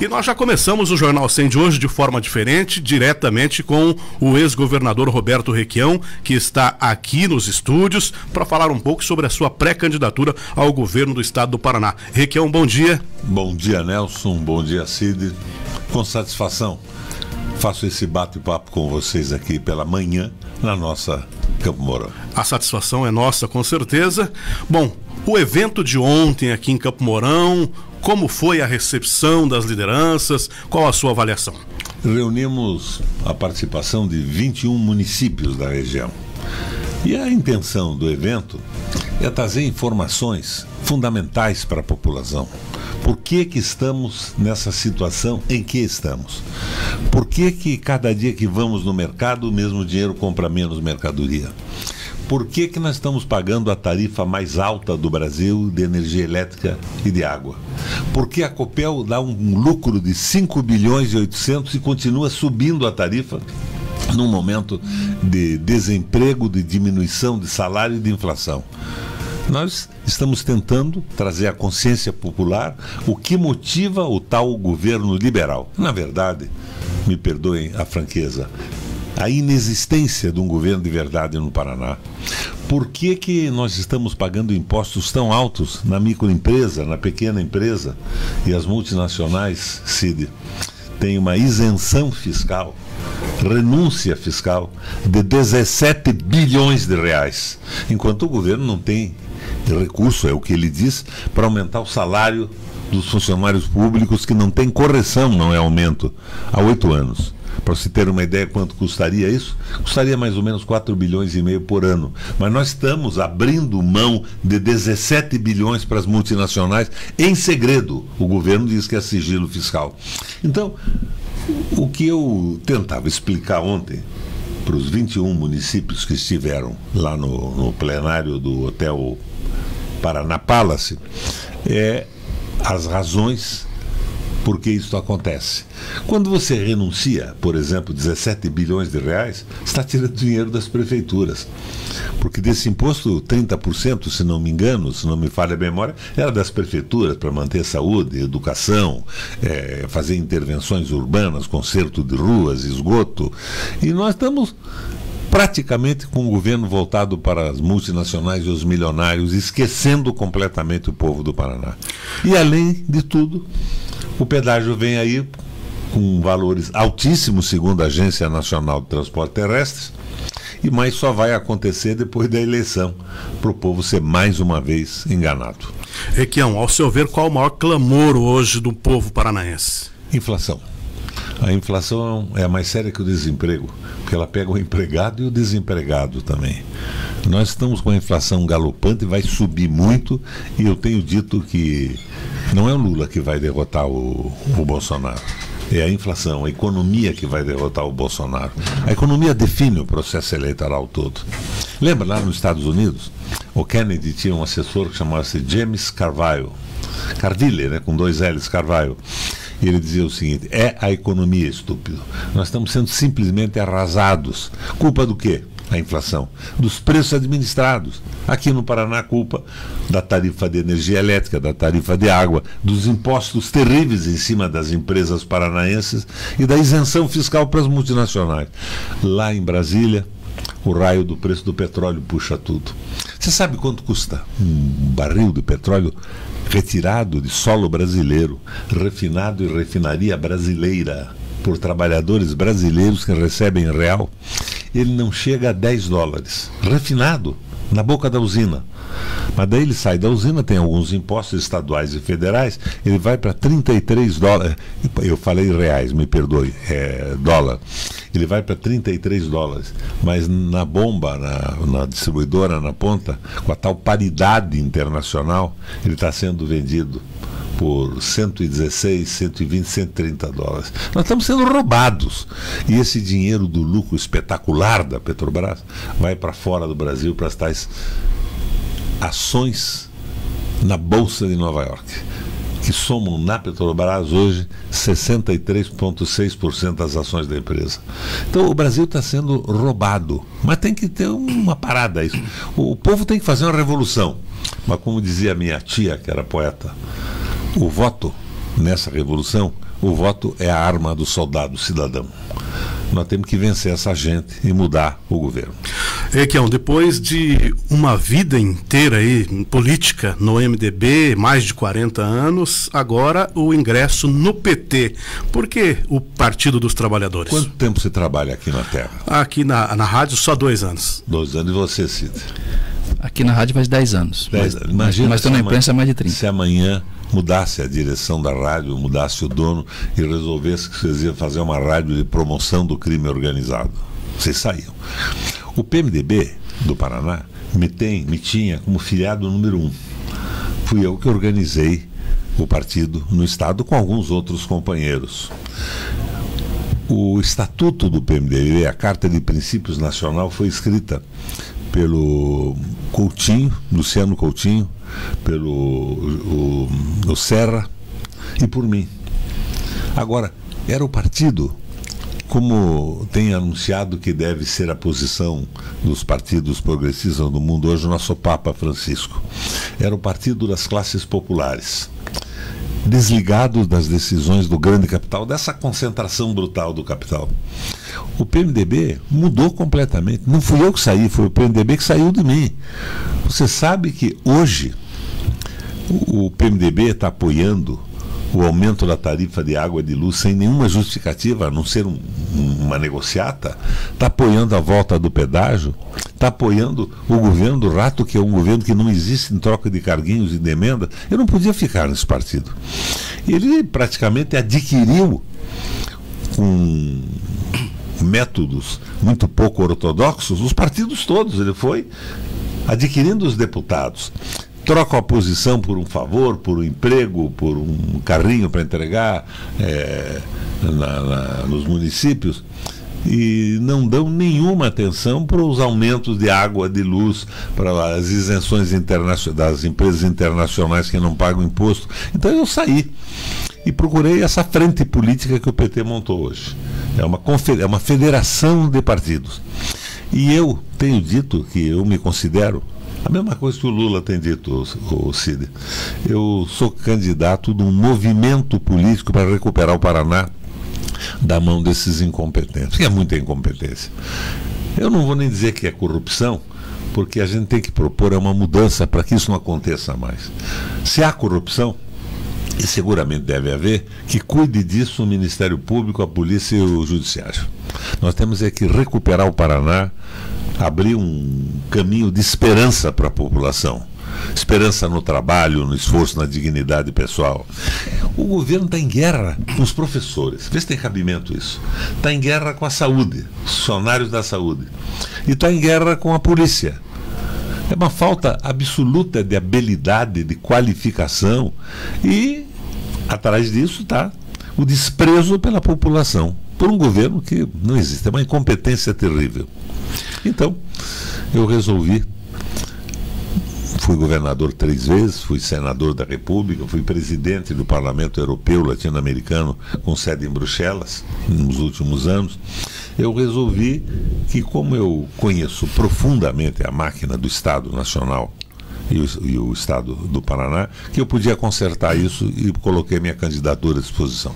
E nós já começamos o Jornal 100 de hoje de forma diferente, diretamente com o ex-governador Roberto Requião, que está aqui nos estúdios para falar um pouco sobre a sua pré-candidatura ao governo do estado do Paraná. Requião, bom dia. Bom dia, Nelson. Bom dia, Cid. Com satisfação, faço esse bate-papo com vocês aqui pela manhã na nossa Campo Mourão. A satisfação é nossa, com certeza. Bom, o evento de ontem aqui em Campo Mourão, como foi a recepção das lideranças? Qual a sua avaliação? Reunimos a participação de 21 municípios da região. E a intenção do evento é trazer informações fundamentais para a população. Por que estamos nessa situação em que estamos? Por que cada dia que vamos no mercado o mesmo dinheiro compra menos mercadoria? Por que nós estamos pagando a tarifa mais alta do Brasil de energia elétrica e de água? Por que a Copel dá um lucro de 5 bilhões e 800 e continua subindo a tarifa num momento de desemprego, de diminuição de salário e de inflação? Nós estamos tentando trazer à consciência popular o que motiva o tal governo liberal. Na verdade, me perdoem a franqueza, a inexistência de um governo de verdade no Paraná. Por que nós estamos pagando impostos tão altos na microempresa, na pequena empresa, e as multinacionais, Cid, têm uma isenção fiscal, renúncia fiscal de 17 bilhões de reais, enquanto o governo não tem recurso, é o que ele diz, para aumentar o salário dos funcionários públicos, que não tem correção, não é aumento, há 8 anos. Para você ter uma ideia quanto custaria isso, custaria mais ou menos 4 bilhões e meio por ano. Mas nós estamos abrindo mão de 17 bilhões para as multinacionais em segredo. O governo diz que é sigilo fiscal. Então, o que eu tentava explicar ontem para os 21 municípios que estiveram lá no plenário do Hotel Paraná Palace é as razões por que isso acontece. Quando você renuncia, por exemplo, 17 bilhões de reais, está tirando dinheiro das prefeituras. Porque desse imposto, 30%, se não me engano, se não me falha a memória, era das prefeituras para manter saúde, educação, fazer intervenções urbanas, conserto de ruas, esgoto. E nós estamos praticamente com o governo voltado para as multinacionais e os milionários, esquecendo completamente o povo do Paraná. E além de tudo, o pedágio vem aí com valores altíssimos, segundo a Agência Nacional de Transporte Terrestre, mas só vai acontecer depois da eleição, para o povo ser mais uma vez enganado. Requião, ao seu ver, qual o maior clamor hoje do povo paranaense? Inflação. A inflação é mais séria que o desemprego, porque ela pega o empregado e o desempregado também. Nós estamos com a inflação galopante, vai subir muito, e eu tenho dito que não é o Lula que vai derrotar o Bolsonaro. É a inflação, a economia que vai derrotar o Bolsonaro. A economia define o processo eleitoral todo. Lembra lá nos Estados Unidos? O Kennedy tinha um assessor que chamava-se James Carville, né, com 2 L's, Carville. E ele dizia o seguinte: é a economia, estúpido. Nós estamos sendo simplesmente arrasados. Culpa do quê? A inflação. Dos preços administrados. Aqui no Paraná, culpa da tarifa de energia elétrica, da tarifa de água, dos impostos terríveis em cima das empresas paranaenses e da isenção fiscal para as multinacionais. Lá em Brasília, o raio do preço do petróleo puxa tudo. Você sabe quanto custa um barril de petróleo retirado de solo brasileiro, refinado em refinaria brasileira, por trabalhadores brasileiros que recebem em real? Ele não chega a 10 dólares, refinado, na boca da usina. Mas daí ele sai da usina, tem alguns impostos estaduais e federais, ele vai para 33 dólares, eu falei reais, me perdoe, dólar. Ele vai para 33 dólares, mas na bomba, na distribuidora, na ponta, com a tal paridade internacional, ele está sendo vendido por 116, 120, 130 dólares. Nós estamos sendo roubados. E esse dinheiro do lucro espetacular da Petrobras vai para fora do Brasil, para as tais ações na Bolsa de Nova York, que somam na Petrobras hoje 63,6% das ações da empresa. Então o Brasil está sendo roubado, mas tem que ter uma parada a isso. O povo tem que fazer uma revolução, mas como dizia minha tia, que era poeta, o voto nessa revolução, o voto é a arma do soldado cidadão. Nós temos que vencer essa gente e mudar o governo. Requião, depois de uma vida inteira aí, política no MDB, mais de 40 anos, agora o ingresso no PT. Por que o Partido dos Trabalhadores? Quanto tempo você trabalha aqui na Terra? Aqui na rádio, só 2 anos. 2 anos. E você, Cid? Aqui na rádio faz 10 anos. 10 anos. Imagina, mas estou na imprensa há mais de 30. Se amanhã mudasse a direção da rádio, mudasse o dono e resolvesse que vocês iam fazer uma rádio de promoção do crime organizado, vocês saíam. O PMDB do Paraná me tinha como filiado número 1. Fui eu que organizei o partido no estado com alguns outros companheiros. O estatuto do PMDB, a Carta de Princípios Nacional, foi escrita pelo Coutinho, Luciano Coutinho, pelo o Serra e por mim. Agora, era o partido, como tem anunciado que deve ser a posição dos partidos progressistas do mundo hoje, o nosso Papa Francisco. Era o partido das classes populares, desligado das decisões do grande capital, dessa concentração brutal do capital. O PMDB mudou completamente. Não fui eu que saí, foi o PMDB que saiu de mim. Você sabe que hoje o PMDB está apoiando o aumento da tarifa de água e de luz sem nenhuma justificativa, a não ser uma negociata, está apoiando a volta do pedágio, está apoiando o governo do Rato, que é um governo que não existe em troca de carguinhos e de emenda. Eu não podia ficar nesse partido. Ele praticamente adquiriu com métodos muito pouco ortodoxos os partidos todos. Ele foi adquirindo os deputados. Troca a oposição por um favor, por um emprego, por um carrinho para entregar nos municípios, e não dão nenhuma atenção para os aumentos de água, de luz, para as isenções das empresas internacionais que não pagam imposto. Então eu saí e procurei essa frente política que o PT montou hoje. É uma federação de partidos. E eu tenho dito que eu me considero a mesma coisa que o Lula tem dito, o Cid. Eu sou candidato de um movimento político para recuperar o Paraná da mão desses incompetentes, que é muita incompetência. Eu não vou nem dizer que é corrupção, porque a gente tem que propor uma mudança para que isso não aconteça mais. Se há corrupção, e seguramente deve haver, que cuide disso o Ministério Público, a Polícia e o Judiciário. Nós temos que recuperar o Paraná, abrir um caminho de esperança para a população. Esperança no trabalho, no esforço, na dignidade pessoal. O governo está em guerra com os professores. Vê se tem cabimento isso. Está em guerra com a saúde, os funcionários da saúde. E está em guerra com a polícia. É uma falta absoluta de habilidade, de qualificação. E, atrás disso, está o desprezo pela população, por um governo que não existe. É uma incompetência terrível. Então, eu resolvi. Fui governador 3 vezes, fui senador da República, fui presidente do Parlamento Europeu Latino-Americano, com sede em Bruxelas, nos últimos anos. Eu resolvi que, como eu conheço profundamente a máquina do Estado Nacional e o Estado do Paraná, que eu podia consertar isso, e coloquei minha candidatura à disposição.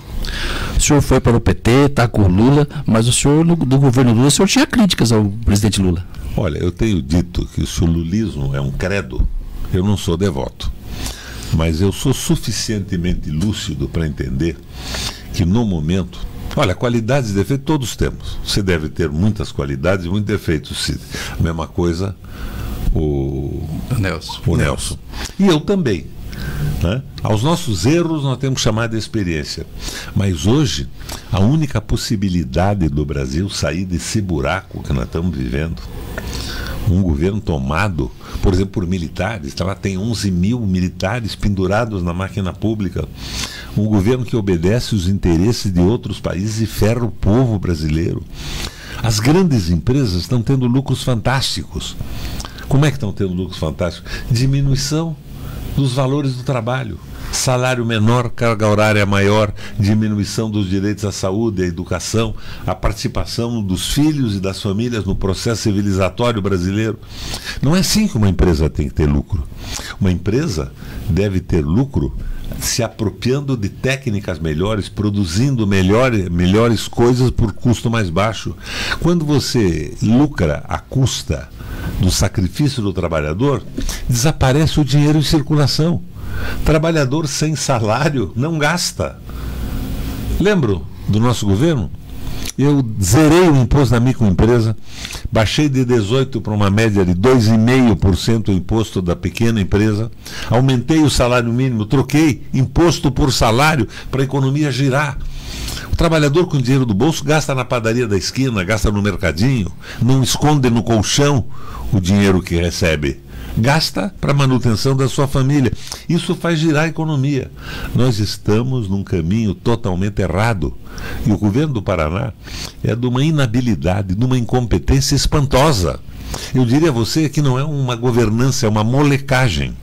O senhor foi para o PT, está com o Lula, mas o senhor, do governo Lula, o senhor tinha críticas ao presidente Lula. Olha, eu tenho dito que se o lulismo é um credo, eu não sou devoto. Mas eu sou suficientemente lúcido para entender que no momento... Olha, qualidades e defeitos todos temos. Você deve ter muitas qualidades e muitos defeitos, Cid. A mesma coisa o Nelson. E eu também. Né? Aos nossos erros nós temos que chamar de experiência. Mas hoje, a única possibilidade do Brasil sair desse buraco que nós estamos vivendo, um governo tomado, por exemplo, por militares, lá tem 11 mil militares pendurados na máquina pública, um governo que obedece os interesses de outros países e ferra o povo brasileiro. As grandes empresas estão tendo lucros fantásticos. Como é que estão tendo lucros fantásticos? Diminuição dos valores do trabalho. salário menor, carga horária maior, diminuição dos direitos à saúde, à educação, a participação dos filhos e das famílias no processo civilizatório brasileiro. Não é assim que uma empresa tem que ter lucro. Uma empresa deve ter lucro se apropriando de técnicas melhores, produzindo melhores coisas por custo mais baixo. Quando você lucra à custa do sacrifício do trabalhador, desaparece o dinheiro em circulação. Trabalhador sem salário não gasta. Lembro do nosso governo? Eu zerei o imposto da microempresa, baixei de 18% para uma média de 2,5% o imposto da pequena empresa, aumentei o salário mínimo, troquei imposto por salário para a economia girar. O trabalhador com dinheiro do bolso gasta na padaria da esquina, gasta no mercadinho, não esconde no colchão o dinheiro que recebe. Gasta para a manutenção da sua família. Isso faz girar a economia. Nós estamos num caminho totalmente errado. E o governo do Paraná é de uma inabilidade, de uma incompetência espantosa. Eu diria a você que não é uma governança, é uma molecagem.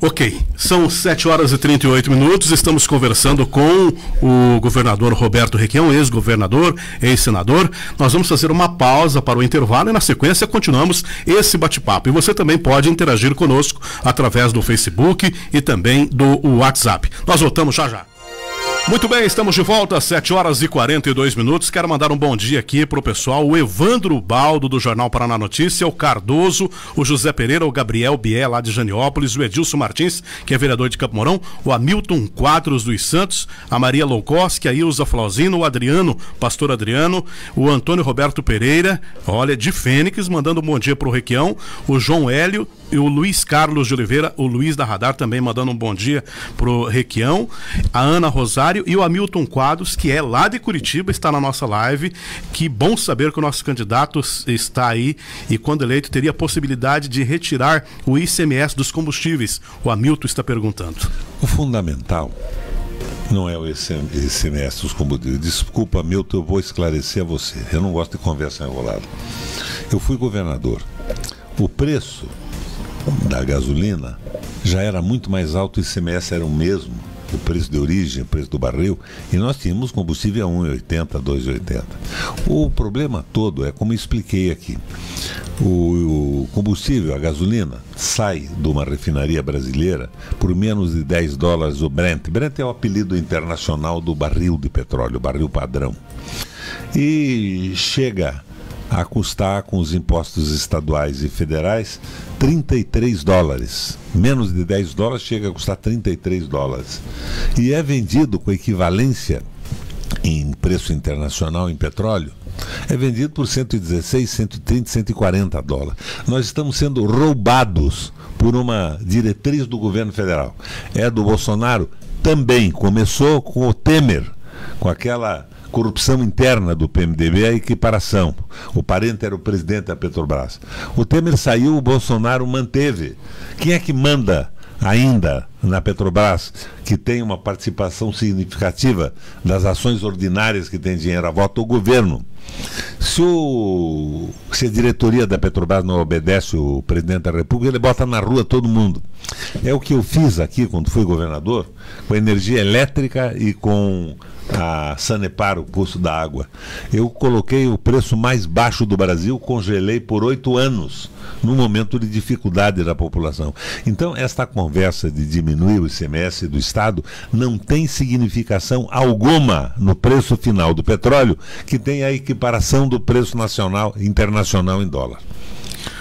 Ok, são 7h38, estamos conversando com o governador Roberto Requião, ex-governador, ex-senador. Nós vamos fazer uma pausa para o intervalo e na sequência continuamos esse bate-papo. E você também pode interagir conosco através do Facebook e também do WhatsApp. Nós voltamos já já. Muito bem, estamos de volta às 7h42. Quero mandar um bom dia aqui para o pessoal, o Evandro Baldo do Jornal Paraná Notícia, o Cardoso, o José Pereira, o Gabriel Biel lá de Janiópolis, o Edilson Martins, que é vereador de Campo Mourão, o Hamilton Quadros dos Santos, a Maria Loukoski, a Ilza Flauzino, o Adriano, pastor Adriano, o Antônio Roberto Pereira, olha, de Fênix, mandando um bom dia para o Requião, o João Hélio e o Luiz Carlos de Oliveira, o Luiz da Radar também mandando um bom dia pro Requião, a Ana Rosário e o Hamilton Quadros, que é lá de Curitiba, está na nossa live. Que bom saber que o nosso candidato está aí e quando eleito teria a possibilidade de retirar o ICMS dos combustíveis. O Hamilton está perguntando. O fundamental não é o ICMS dos combustíveis. Desculpa, Hamilton, eu vou esclarecer a você. Eu não gosto de conversa enrolada. Eu fui governador. O preço da gasolina já era muito mais alto, o ICMS era o mesmo, o preço de origem, o preço do barril, e nós tínhamos combustível a 1,80, 2,80. O problema todo é, como eu expliquei aqui, o combustível, a gasolina, sai de uma refinaria brasileira por menos de $10 o Brent. Brent é o apelido internacional do barril de petróleo, barril padrão. E chega a custar, com os impostos estaduais e federais, $33. Menos de $10 chega a custar $33. E é vendido com equivalência em preço internacional em petróleo, é vendido por 116, 130, 140 dólares. Nós estamos sendo roubados por uma diretriz do governo federal. É do Bolsonaro? Também. Começou com o Temer, com aquela corrupção interna do PMDB, a equiparação. O parente era o presidente da Petrobras. O Temer saiu, o Bolsonaro manteve. Quem é que manda ainda na Petrobras, que tem uma participação significativa das ações ordinárias que tem dinheiro à volta? O governo. Se a diretoria da Petrobras não obedece o presidente da República, ele bota na rua todo mundo. É o que eu fiz aqui quando fui governador, com a energia elétrica e com a Sanepar, o custo da água. Eu coloquei o preço mais baixo do Brasil, congelei por 8 anos, num momento de dificuldade da população. Então, esta conversa de diminuir o ICMS do Estado não tem significação alguma no preço final do petróleo, que tem a equiparação do preço nacional, internacional em dólar.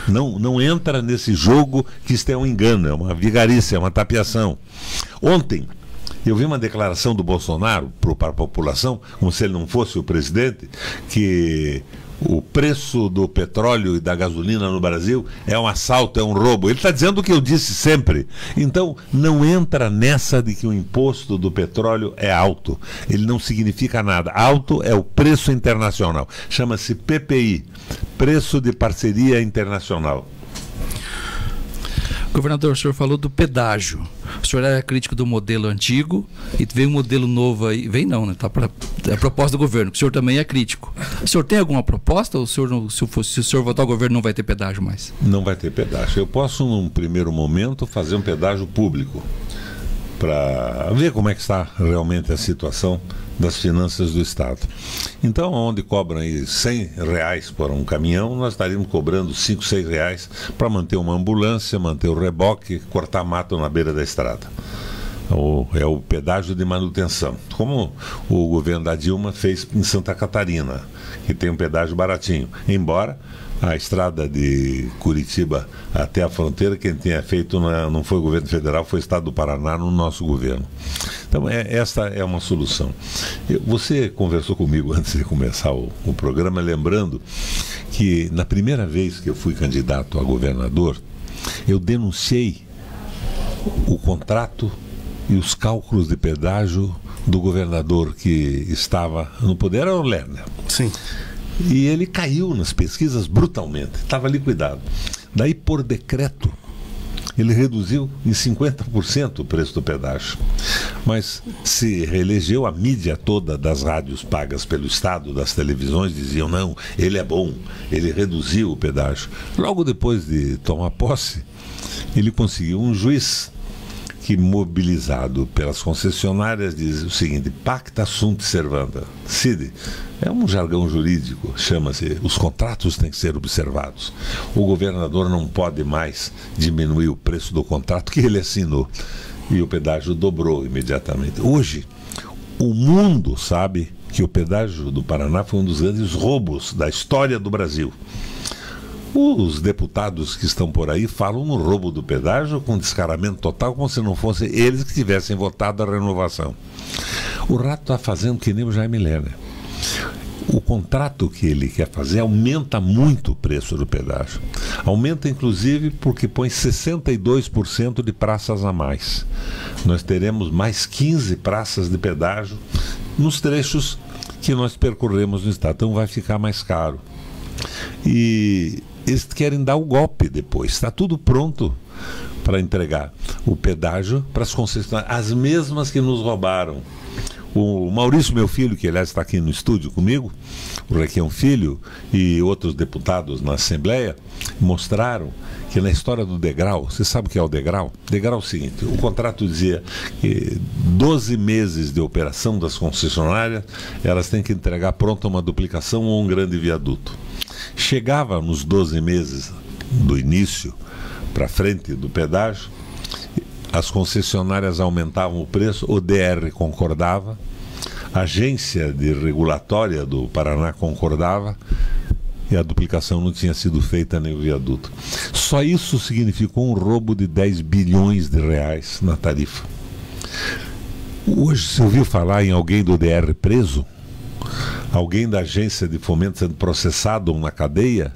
Não entra nesse jogo, que isto é um engano, é uma vigarice, é uma tapeação. Ontem, eu vi uma declaração do Bolsonaro para a população, como se ele não fosse o presidente, que o preço do petróleo e da gasolina no Brasil é um assalto, é um roubo. Ele está dizendo o que eu disse sempre. Então, não entra nessa de que o imposto do petróleo é alto. Ele não significa nada. Alto é o preço internacional. Chama-se PPI, Preço de Parceria Internacional. Governador, o senhor falou do pedágio. O senhor é crítico do modelo antigo e veio um modelo novo aí. Vem não, né? É a proposta do governo, que o senhor também é crítico. O senhor tem alguma proposta ou se o senhor votar o governo não vai ter pedágio mais? Não vai ter pedágio. Eu posso, num primeiro momento, fazer um pedágio público para ver como é que está realmente a situação das finanças do Estado. Então, onde cobram aí R$100 por um caminhão, nós estaríamos cobrando R$5, R$6 para manter uma ambulância, manter o reboque, cortar mato na beira da estrada. É o pedágio de manutenção, como o governo da Dilma fez em Santa Catarina, que tem um pedágio baratinho, embora a estrada de Curitiba até a fronteira, quem tinha feito não foi o governo federal, foi o Estado do Paraná no nosso governo. Então, essa é uma solução. Você conversou comigo antes de começar o programa, lembrando que na primeira vez que eu fui candidato a governador, eu denunciei o contrato e os cálculos de pedágio do governador que estava no poder, era o Lerner. Sim. E ele caiu nas pesquisas brutalmente, estava liquidado. Daí, por decreto, ele reduziu em 50% o preço do pedágio. Mas se reelegeu, a mídia toda das rádios pagas pelo Estado, das televisões, diziam, não, ele é bom, ele reduziu o pedágio. Logo depois de tomar posse, ele conseguiu um juiz que, mobilizado pelas concessionárias, diz o seguinte: pacta sunt servanda. Cid, é um jargão jurídico, chama-se, os contratos têm que ser observados. O governador não pode mais diminuir o preço do contrato que ele assinou. E o pedágio dobrou imediatamente. Hoje, o mundo sabe que o pedágio do Paraná foi um dos grandes roubos da história do Brasil. Os deputados que estão por aí falam no roubo do pedágio com descaramento total, como se não fossem eles que tivessem votado a renovação. O rato está fazendo que nem o Jaime Lerner. O contrato que ele quer fazer aumenta muito o preço do pedágio. Aumenta inclusive porque põe 62% de praças a mais. Nós teremos mais 15 praças de pedágio nos trechos que nós percorremos no estado. Então vai ficar mais caro. E eles querem dar o golpe depois. Está tudo pronto para entregar o pedágio para as concessionárias, as mesmas que nos roubaram. O Maurício, meu filho, que aliás está aqui no estúdio comigo, o Requião Filho e outros deputados na Assembleia, mostraram que na história do degrau, você sabe o que é o degrau? Degrau é o seguinte: o contrato dizia que 12 meses de operação das concessionárias, elas têm que entregar pronta uma duplicação ou um grande viaduto. Chegava nos 12 meses do início para frente do pedágio, as concessionárias aumentavam o preço, o DR concordava, a agência de regulatória do Paraná concordava e a duplicação não tinha sido feita nem o viaduto. Só isso significou um roubo de 10 bilhões de reais na tarifa. Hoje você ouviu falar em alguém do DR preso? Alguém da agência de fomento sendo processado na cadeia?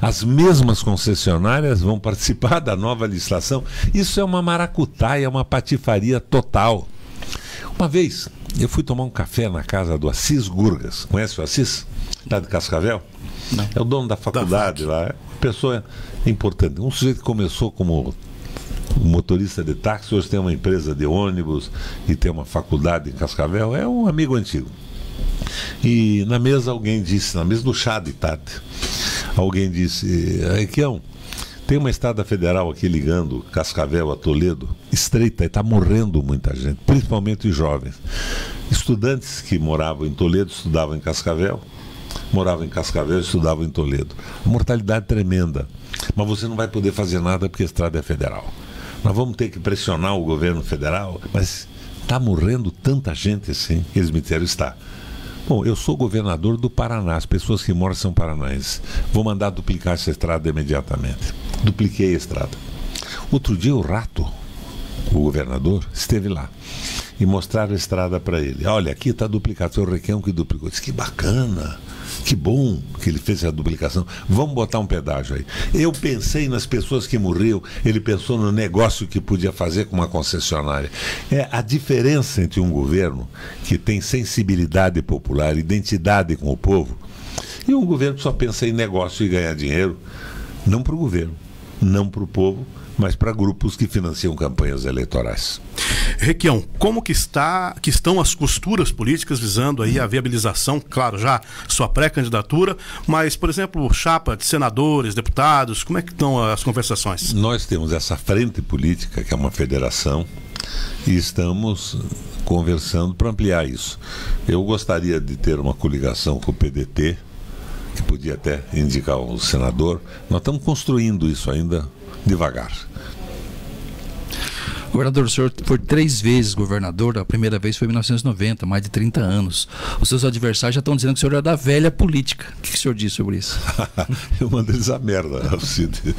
As mesmas concessionárias vão participar da nova licitação. Isso é uma maracutaia, é uma patifaria total. Uma vez, eu fui tomar um café na casa do Assis Gurgas. Conhece o Assis? Lá de Cascavel? Não. É o dono da faculdade lá. É uma pessoa importante. Um sujeito que começou como motorista de táxi, hoje tem uma empresa de ônibus e tem uma faculdade em Cascavel. É um amigo antigo. E na mesa alguém disse, na mesa do chá de tarde, alguém disse: Requião, tem uma estrada federal aqui ligando Cascavel a Toledo, estreita, e está morrendo muita gente, principalmente os jovens. Estudantes que moravam em Toledo estudavam em Cascavel, moravam em Cascavel e estudavam em Toledo. A mortalidade tremenda, mas você não vai poder fazer nada porque a estrada é federal. Nós vamos ter que pressionar o governo federal, mas está morrendo tanta gente assim. Eles me disseram: está. Bom, eu sou governador do Paraná, as pessoas que moram são paranaenses. Vou mandar duplicar essa estrada imediatamente. Dupliquei a estrada. Outro dia o Rato, o governador, esteve lá e mostraram a estrada para ele. Olha, aqui está duplicado, foi o Requião que duplicou. Eu disse: que bacana, que bom que ele fez a duplicação. Vamos botar um pedágio aí. Eu pensei nas pessoas que morriam, ele pensou no negócio que podia fazer com uma concessionária. É a diferença entre um governo que tem sensibilidade popular, identidade com o povo, e um governo que só pensa em negócio e ganhar dinheiro, não para o governo, não para o povo, mas para grupos que financiam campanhas eleitorais. Requião, como que estão as costuras políticas visando aí a viabilização, claro, já sua pré-candidatura, mas, por exemplo, chapa de senadores, deputados, como é que estão as conversações? Nós temos essa frente política, que é uma federação, e estamos conversando para ampliar isso. Eu gostaria de ter uma coligação com o PDT, que podia até indicar um senador. Nós estamos construindo isso ainda devagar. Governador, o senhor foi 3 vezes governador, a primeira vez foi em 1990, mais de 30 anos. Os seus adversários já estão dizendo que o senhor é da velha política. O que o senhor diz sobre isso? Eu mando eles a merda, Alcide.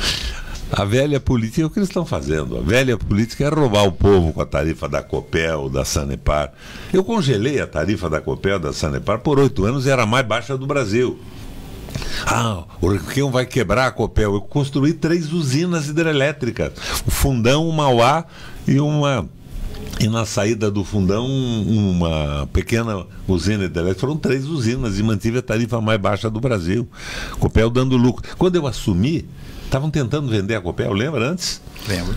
A velha política é o que eles estão fazendo. A velha política é roubar o povo com a tarifa da Copel, da Sanepar. Eu congelei a tarifa da Copel, da Sanepar, por 8 anos e era a mais baixa do Brasil. O Requião vai quebrar a Copel. Eu construí 3 usinas hidrelétricas. O Fundão, o Mauá e na saída do Fundão uma pequena usina hidrelétrica. Foram 3 usinas e mantive a tarifa mais baixa do Brasil. Copel dando lucro. Quando eu assumi, estavam tentando vender a Copel, lembra antes? Lembro.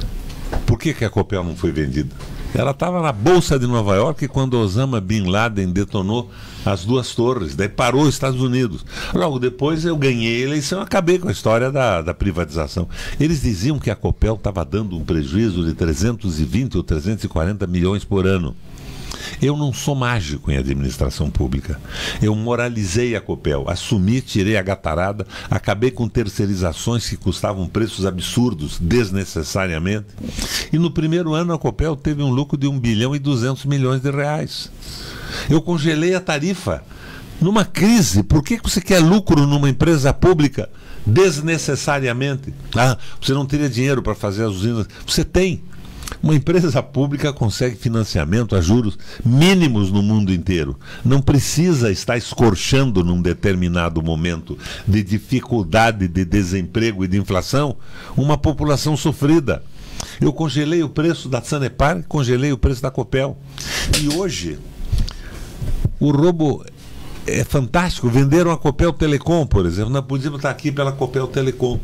Por que a Copel não foi vendida? Ela estava na Bolsa de Nova York quando Osama Bin Laden detonou as 2 torres, daí parou os Estados Unidos. Logo depois eu ganhei a eleição e acabei com a história da privatização. Eles diziam que a Copel estava dando um prejuízo de 320 ou 340 milhões por ano. Eu não sou mágico em administração pública. Eu moralizei a Copel, assumi, tirei a gatarada, acabei com terceirizações que custavam preços absurdos, desnecessariamente. E no primeiro ano a Copel teve um lucro de 1 bilhão e 200 milhões de reais. Eu congelei a tarifa. Numa crise, por que você quer lucro numa empresa pública desnecessariamente? Você não teria dinheiro para fazer as usinas. Você tem. Uma empresa pública consegue financiamento a juros mínimos no mundo inteiro. Não precisa estar escorchando num determinado momento de dificuldade, de desemprego e de inflação uma população sofrida. Eu congelei o preço da Sanepar, congelei o preço da Copel. E hoje, o roubo é fantástico. Venderam a Copel Telecom, por exemplo. Nós podíamos estar aqui pela Copel Telecom,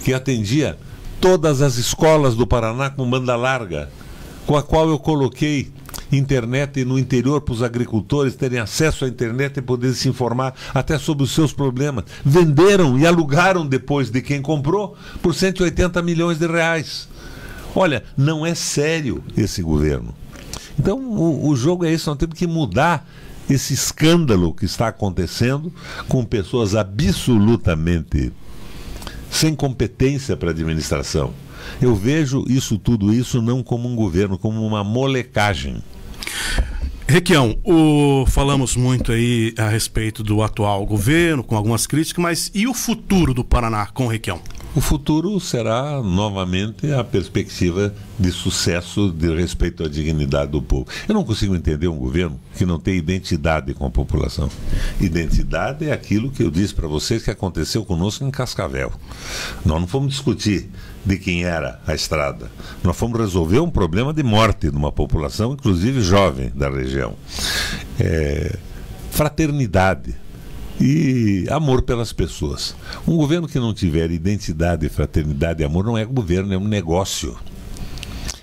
que atendia todas as escolas do Paraná com banda larga, com a qual eu coloquei internet no interior para os agricultores terem acesso à internet e poderem se informar até sobre os seus problemas. Venderam e alugaram depois de quem comprou por 180 milhões de reais. Olha, não é sério esse governo. Então o jogo é esse, nós temos que mudar esse escândalo que está acontecendo com pessoas absolutamente sem competência para administração. Eu vejo tudo isso não como um governo, como uma molecagem. Requião, falamos muito aí a respeito do atual governo, com algumas críticas, mas e o futuro do Paraná com o Requião? O futuro será novamente a perspectiva de sucesso de respeito à dignidade do povo. Eu não consigo entender um governo que não tem identidade com a população. Identidade é aquilo que eu disse para vocês que aconteceu conosco em Cascavel. Nós não fomos discutir de quem era a estrada. Nós fomos resolver um problema de morte de uma população, inclusive jovem da região. Fraternidade e amor pelas pessoas. Um governo que não tiver identidade, fraternidade e amor não é governo, é um negócio.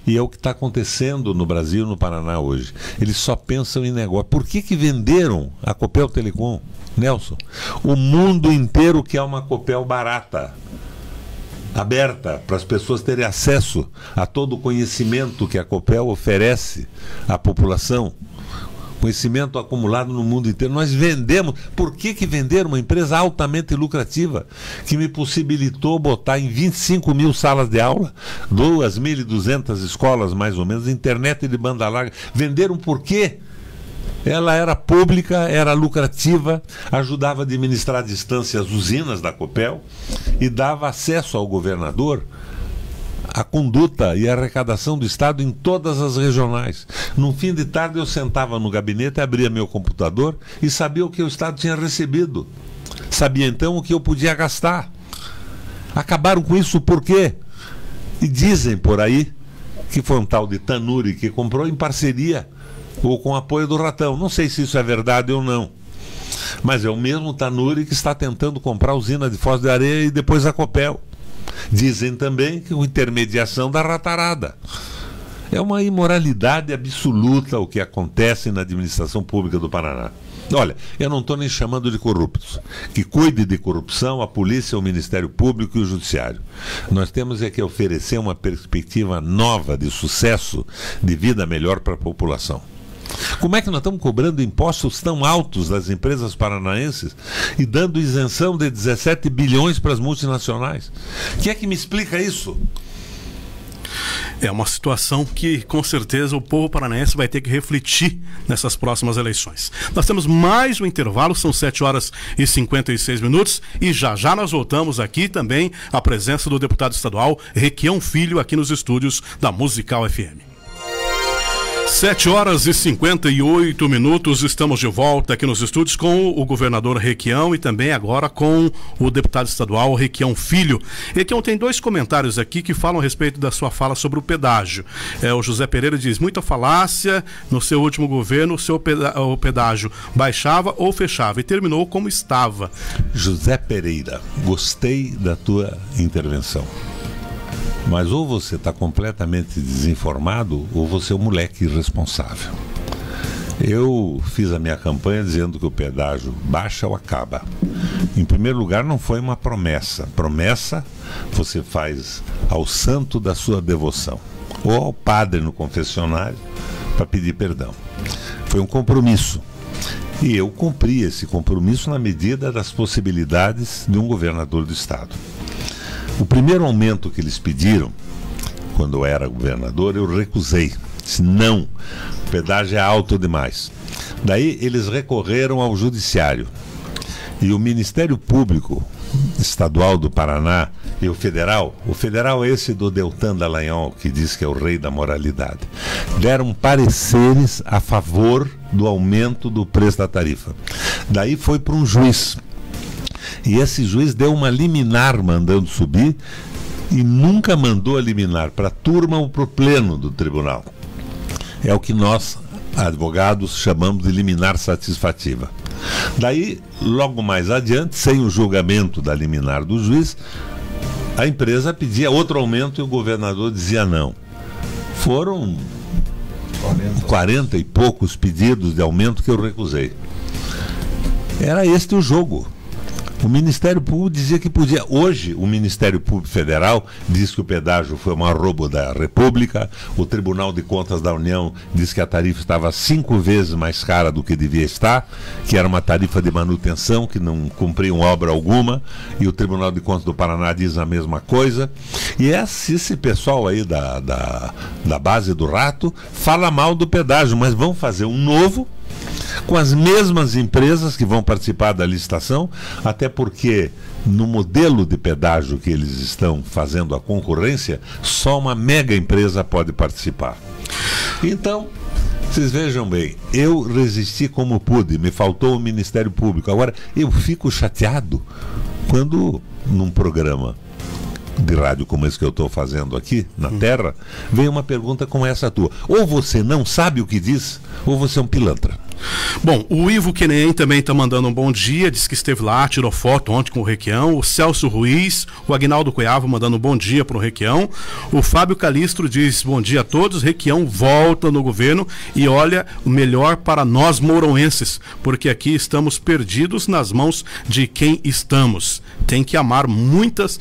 E é o que está acontecendo no Brasil e no Paraná hoje. Eles só pensam em negócio. Por que venderam a Copel Telecom, Nelson? O mundo inteiro quer uma Copel barata, aberta, para as pessoas terem acesso a todo o conhecimento que a Copel oferece à população. Conhecimento acumulado no mundo inteiro. Nós vendemos. Por que venderam uma empresa altamente lucrativa que me possibilitou botar em 25 mil salas de aula, 2.200 escolas mais ou menos, internet de banda larga? Venderam por quê? Ela era pública, era lucrativa, ajudava a administrar à distância as usinas da Copel e dava acesso ao governador a conduta e a arrecadação do Estado em todas as regionais. No fim de tarde eu sentava no gabinete, abria meu computador e sabia o que o Estado tinha recebido. Sabia então o que eu podia gastar. Acabaram com isso por quê? E dizem por aí que foi um tal de Tanuri que comprou em parceria ou com apoio do Ratão. Não sei se isso é verdade ou não. Mas é o mesmo Tanuri que está tentando comprar a usina de Foz de Areia e depois a Copel. Dizem também que a intermediação da ratarada. É uma imoralidade absoluta o que acontece na administração pública do Paraná. Olha, eu não estou nem chamando de corruptos. Que cuide de corrupção a polícia, o Ministério Público e o Judiciário. Nós temos é que oferecer uma perspectiva nova de sucesso, de vida melhor para a população. Como é que nós estamos cobrando impostos tão altos das empresas paranaenses e dando isenção de 17 bilhões para as multinacionais? Quem é que me explica isso? É uma situação que, com certeza, o povo paranaense vai ter que refletir nessas próximas eleições. Nós temos mais um intervalo, são 7h56 e já nós voltamos aqui também a presença do deputado estadual Requião Filho aqui nos estúdios da Musical FM. 7h58, estamos de volta aqui nos estúdios com o governador Requião e também agora com o deputado estadual Requião Filho. Requião, tem dois comentários aqui que falam a respeito da sua fala sobre o pedágio. O José Pereira diz, muita falácia, no seu último governo o pedágio baixava ou fechava e terminou como estava. José Pereira, gostei da tua intervenção. Mas ou você está completamente desinformado ou você é um moleque irresponsável. Eu fiz a minha campanha dizendo que o pedágio baixa ou acaba. Em primeiro lugar, não foi uma promessa. Promessa você faz ao santo da sua devoção ou ao padre no confessionário para pedir perdão. Foi um compromisso. E eu cumpri esse compromisso na medida das possibilidades de um governador do estado. O primeiro aumento que eles pediram, quando eu era governador, eu recusei. Disse, não, o pedágio é alto demais. Daí eles recorreram ao Judiciário. E o Ministério Público Estadual do Paraná e o federal é esse do Deltan Dallagnol, que diz que é o rei da moralidade, deram pareceres a favor do aumento do preço da tarifa. Daí foi para um juiz. E esse juiz deu uma liminar mandando subir e nunca mandou a liminar para a turma ou para o pleno do tribunal. É o que nós, advogados, chamamos de liminar satisfativa. Daí, logo mais adiante, sem o julgamento da liminar do juiz, a empresa pedia outro aumento e o governador dizia não. Foram 40 e poucos pedidos de aumento que eu recusei. Era este o jogo. O Ministério Público dizia que podia. Hoje, o Ministério Público Federal diz que o pedágio foi um roubo da República. O Tribunal de Contas da União diz que a tarifa estava 5 vezes mais cara do que devia estar, que era uma tarifa de manutenção, que não cumpriam obra alguma. E o Tribunal de Contas do Paraná diz a mesma coisa. E esse pessoal aí da base do rato fala mal do pedágio, mas vão fazer um novo com as mesmas empresas que vão participar da licitação, até porque no modelo de pedágio que eles estão fazendo a concorrência, só uma mega empresa pode participar. Então, vocês vejam bem, eu resisti como pude, me faltou o Ministério Público. Agora, eu fico chateado quando num programa de rádio como esse que eu estou fazendo aqui, na Terra, vem uma pergunta como essa tua. Ou você não sabe o que diz, ou você é um pilantra. Bom, o Ivo Quenem também está mandando um bom dia, diz que esteve lá, tirou foto ontem com o Requião. O Celso Ruiz, o Aguinaldo Coiavo mandando um bom dia para o Requião. O Fábio Calistro diz bom dia a todos, Requião volta no governo e olha, o melhor para nós mouroenses, porque aqui estamos perdidos nas mãos de quem estamos. Tem que amar muitas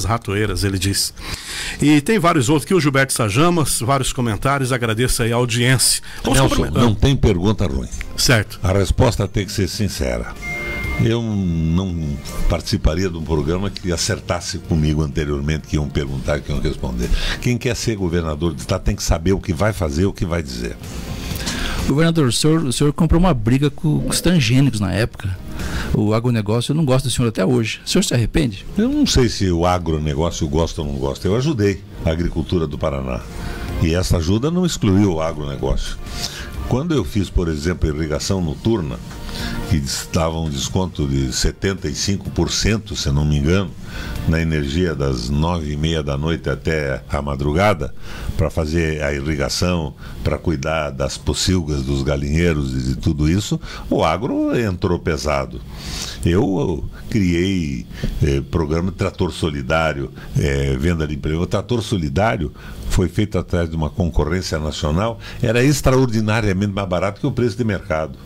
ratoeiras, ele diz. E tem vários outros aqui, o Gilberto Sajamas, vários comentários, agradeço aí a audiência. Nelson, não tem pergunta ruim. Certo. A resposta tem que ser sincera. Eu não participaria de um programa que acertasse comigo anteriormente, que iam perguntar, que iam responder. Quem quer ser governador do estado tem que saber o que vai fazer, o que vai dizer. Governador, o senhor comprou uma briga com os transgênicos na época. O agronegócio, eu não gosto do senhor até hoje. O senhor se arrepende? Eu não sei se o agronegócio gosta ou não gosta. Eu ajudei a agricultura do Paraná. E essa ajuda não excluiu o agronegócio. Quando eu fiz, por exemplo, irrigação noturna, que davam um desconto de 75%, se não me engano, na energia das 9h30 da noite até a madrugada, para fazer a irrigação, para cuidar das pocilgas, dos galinheiros e de tudo isso, o agro entrou pesado. Eu criei programa de trator solidário, venda de emprego. O trator solidário foi feito através de uma concorrência nacional, era extraordinariamente mais barato que o preço de mercado.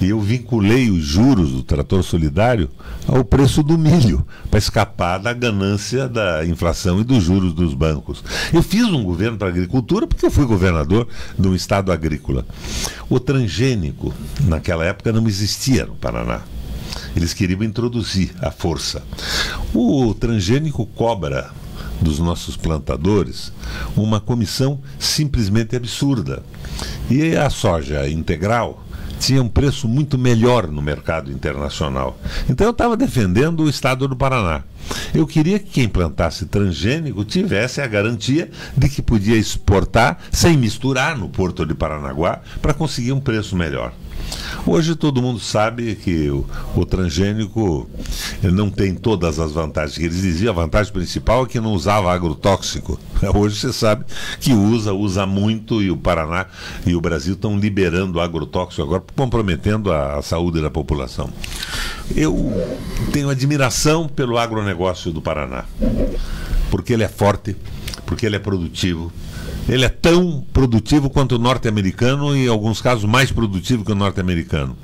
E eu vinculei os juros do trator solidário ao preço do milho, para escapar da ganância da inflação e dos juros dos bancos. Eu fiz um governo para a agricultura porque eu fui governador de um estado agrícola. O transgênico, naquela época, não existia no Paraná. Eles queriam introduzir à força. O transgênico cobra dos nossos plantadores uma comissão simplesmente absurda. E a soja integral tinha um preço muito melhor no mercado internacional. Então eu estava defendendo o estado do Paraná. Eu queria que quem plantasse transgênico tivesse a garantia de que podia exportar sem misturar no Porto de Paranaguá para conseguir um preço melhor. Hoje todo mundo sabe que o transgênico não tem todas as vantagens que eles diziam. A vantagem principal é que não usava agrotóxico. Hoje você sabe que usa muito, e o Paraná e o Brasil estão liberando agrotóxico agora, comprometendo a saúde da população. Eu tenho admiração pelo agronegócio do Paraná, porque ele é forte, porque ele é produtivo. Ele é tão produtivo quanto o norte-americano e, em alguns casos, mais produtivo que o norte-americano.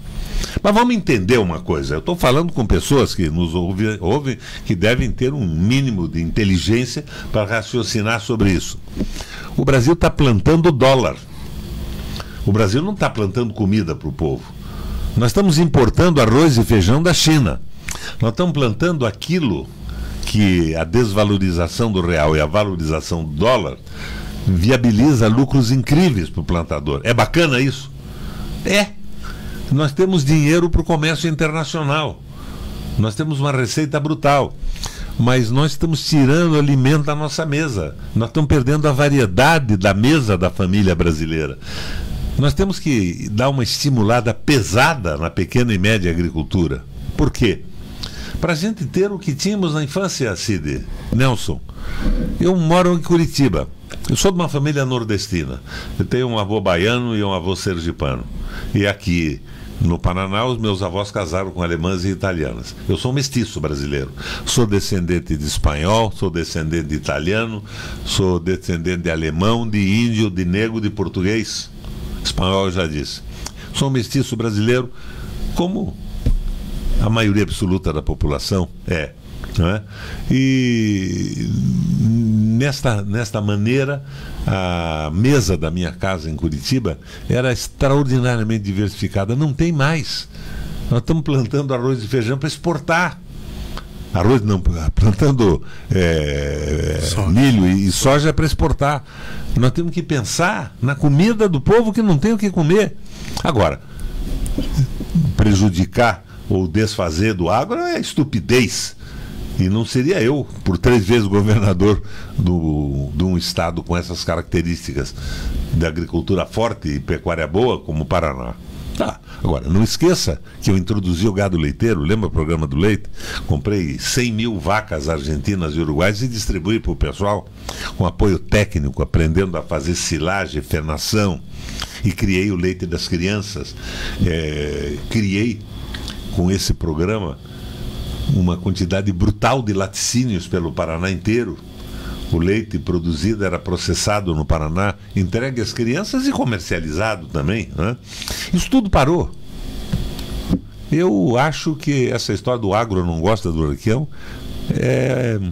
Mas vamos entender uma coisa. Eu estou falando com pessoas que nos ouvem, que devem ter um mínimo de inteligência para raciocinar sobre isso. O Brasil está plantando dólar. O Brasil não está plantando comida para o povo. Nós estamos importando arroz e feijão da China. Nós estamos plantando aquilo que a desvalorização do real e a valorização do dólar viabiliza lucros incríveis para o plantador. É bacana isso? É. Nós temos dinheiro para o comércio internacional. Nós temos uma receita brutal. Mas nós estamos tirando alimento da nossa mesa. Nós estamos perdendo a variedade da mesa da família brasileira. Nós temos que dar uma estimulada pesada na pequena e média agricultura. Por quê? Para a gente ter o que tínhamos na infância, Cid, Nelson. Eu moro em Curitiba. Eu sou de uma família nordestina. Eu tenho um avô baiano e um avô sergipano. E aqui no Paraná, os meus avós casaram com alemãs e italianas. Eu sou um mestiço brasileiro. Sou descendente de espanhol, sou descendente de italiano, sou descendente de alemão, de índio, de negro, de português. Espanhol eu já disse. Sou um mestiço brasileiro, como a maioria absoluta da população é. Não é? E nesta maneira, a mesa da minha casa em Curitiba era extraordinariamente diversificada. Não tem mais. Nós estamos plantando arroz e feijão para exportar. Arroz não, plantando milho e soja para exportar. Nós temos que pensar na comida do povo que não tem o que comer. Agora, prejudicar ou desfazer do agro é estupidez. E não seria eu, por 3 vezes governador de um estado com essas características de agricultura forte e pecuária boa, como o Paraná. Tá. Agora, não esqueça que eu introduzi o gado leiteiro, lembra o programa do leite? Comprei 100 mil vacas argentinas e uruguaias e distribuí para o pessoal com apoio técnico, aprendendo a fazer silagem, fenação, e criei o leite das crianças. Criei com esse programa uma quantidade brutal de laticínios pelo Paraná inteiro. O leite produzido era processado no Paraná, entregue às crianças e comercializado também, né? Isso tudo parou. Eu acho que essa história do agro não gosta do Requião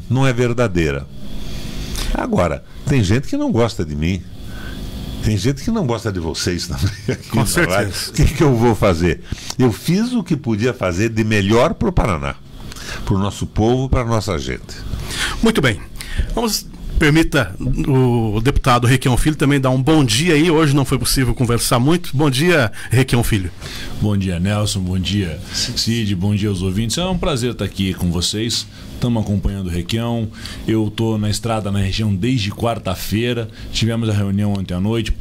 não é verdadeira. Agora, tem gente que não gosta de mim. Tem gente que não gosta de vocês também aqui. Com certeza. O que eu vou fazer? Eu fiz o que podia fazer de melhor para o Paraná, para o nosso povo, para a nossa gente. Muito bem. Permita o deputado Requião Filho também dar um bom dia aí. Hoje não foi possível conversar muito. Bom dia, Requião Filho. Bom dia, Nelson. Bom dia, Cid. Bom dia aos ouvintes. É um prazer estar aqui com vocês. Estamos acompanhando o Requião. Eu estou na estrada na região desde quarta-feira. Tivemos a reunião ontem à noite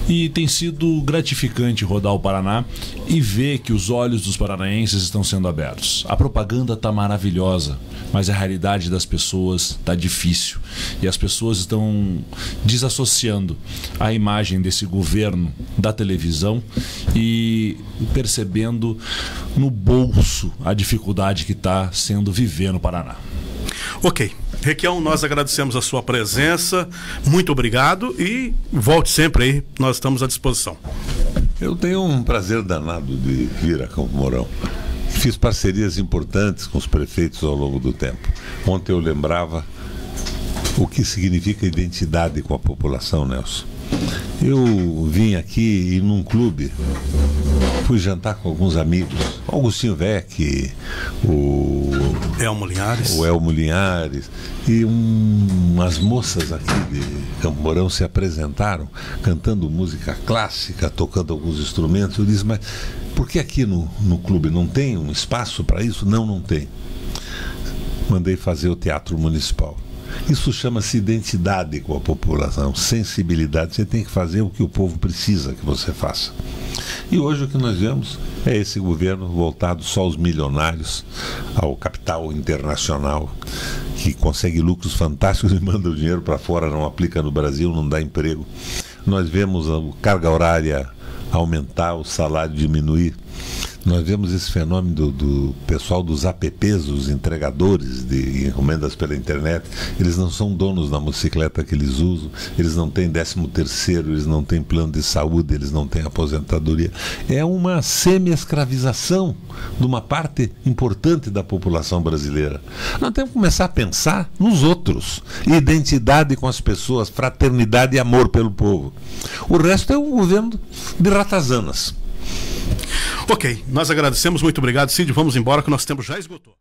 E tem sido gratificante rodar o Paraná e ver que os olhos dos paranaenses estão sendo abertos. A propaganda está maravilhosa, mas a realidade das pessoas está difícil. E as pessoas estão desassociando a imagem desse governo da televisão e percebendo no bolso a dificuldade que está sendo viver no Paraná. Ok. Requião, nós agradecemos a sua presença, muito obrigado e volte sempre aí, nós estamos à disposição. Eu tenho um prazer danado de vir a Campo Mourão. Fiz parcerias importantes com os prefeitos ao longo do tempo. Ontem eu lembrava o que significa identidade com a população, Nelson. Eu vim aqui e num clube, fui jantar com alguns amigos, Augustinho Vec, o Elmo Linhares, e umas moças aqui de Campo Mourão se apresentaram cantando música clássica, tocando alguns instrumentos. Eu disse, mas por que aqui no clube não tem um espaço para isso? Não tem. Mandei fazer o Teatro Municipal. Isso chama-se identidade com a população, sensibilidade. Você tem que fazer o que o povo precisa que você faça. E hoje o que nós vemos é esse governo voltado só aos milionários, ao capital internacional, que consegue lucros fantásticos e manda o dinheiro para fora, não aplica no Brasil, não dá emprego. Nós vemos a carga horária aumentar, o salário diminuir. Nós vemos esse fenômeno do pessoal dos apps, os entregadores de encomendas pela internet. Eles não são donos da motocicleta que eles usam, eles não têm 13º, eles não têm plano de saúde, eles não têm aposentadoria. É uma semi-escravização de uma parte importante da população brasileira. Nós temos que começar a pensar nos outros. Identidade com as pessoas, fraternidade e amor pelo povo. O resto é um governo de ratazanas. Ok, nós agradecemos, muito obrigado, Cid, vamos embora que nosso tempo já esgotou.